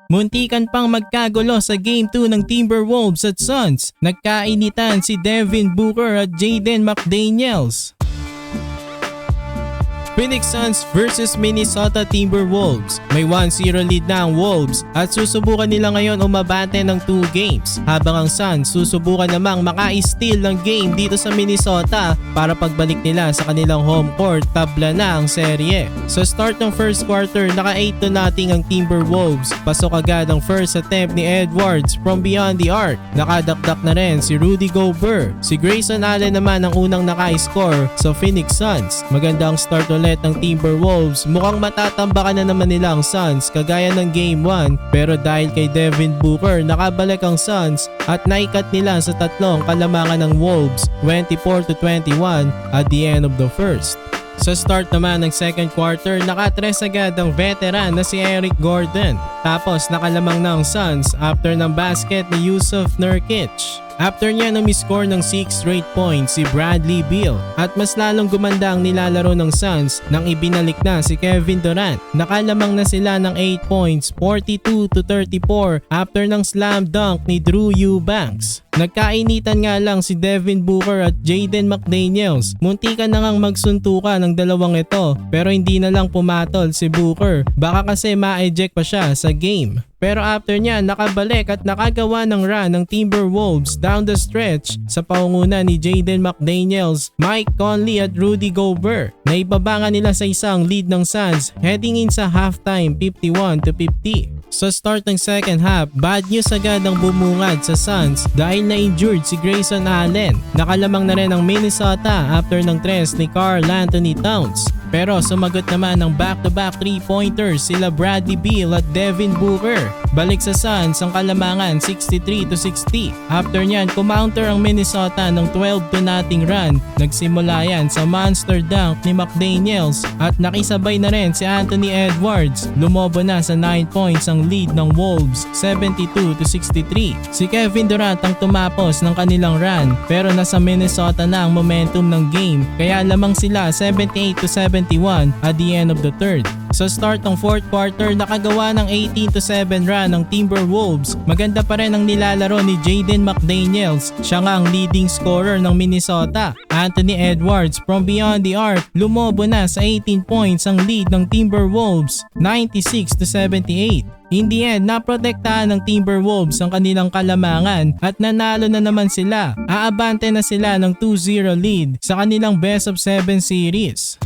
Muntikan pang magkagulo sa Game 2 ng Timberwolves at Suns. Nagkainitan si Devin Booker at Jaden McDaniels. Phoenix Suns versus Minnesota Timberwolves. May 1-0 lead na ang Wolves at susubukan nila ngayon umabante ng 2 games habang ang Suns susubukan namang maka-steal ng game dito sa Minnesota para pagbalik nila sa kanilang home court tabla na ang serye. Sa start ng first quarter, naka 8-0 ang Timberwolves. Pasok agad ang first attempt ni Edwards from beyond the arc. Nakadakdak na rin si Rudy Gobert. Si Grayson Allen naman ang unang naka-score sa Phoenix Suns. Magandang start ulit ng Timberwolves. Mukhang matatambakan na naman nila ang Suns kagaya ng Game 1 pero dahil kay Devin Booker nakabalik ang Suns at naikat nila sa tatlong kalamangan ng Wolves 24-21 at the end of the first. Sa start naman ng second quarter, nakatres agad ang veteran na si Eric Gordon. Tapos nakalamang na ang Suns after ng basket ni Jusuf Nurkic. After niya na miscore ng 6 straight points si Bradley Beal at mas lalong gumanda ang nilalaro ng Suns nang ibinalik na si Kevin Durant. Nakalamang na sila ng 8 points 42-34 after ng slam dunk ni Drew Eubanks. Nagkainitan nga lang si Devin Booker at Jaden McDaniels. Muntikan na ngang magsuntukan ng dalawang ito pero hindi na lang pumatol si Booker. Baka kasi ma-eject pa siya sa game. Pero after niya nakabalik at nakagawa ng run ng Timberwolves down the stretch sa pangunguna ni Jaden McDaniels, Mike Conley at Rudy Gobert. Naibabangan nila sa isang lead ng Suns heading in sa halftime 51-50. Sa start ng second half, bad news agad ang bumungad sa Suns dahil na-injured si Grayson Allen. Nakalamang na rin ang Minnesota after ng tres ni Karl Anthony Towns. Pero sumagot naman ng back-to-back 3-pointers sila Bradley Beal at Devin Booker. Balik sa Suns ang kalamangan 63-60. After nyan, kumounter ang Minnesota ng 12-0 run. Nagsimula yan sa monster dunk ni McDaniels at nakisabay na rin si Anthony Edwards. Lumobo na sa 9 points ang lead ng Wolves 72-63. Si Kevin Durant ang tumapos ng kanilang run pero nasa Minnesota na ang momentum ng game kaya lamang sila 78-71 at the end of the third. Sa start ng fourth quarter, nakagawa ng 18-7 run ng Timberwolves. Maganda pa rin ang nilalaro ni Jaden McDaniels. Siya nga ang leading scorer ng Minnesota. Anthony Edwards from beyond the arc, lumobo na sa 18 points ang lead ng Timberwolves 96-78. In the end, naprotektahan ng Timberwolves ang kanilang kalamangan at nanalo na naman sila. Aabante na sila ng 2-0 lead sa kanilang best of 7 series.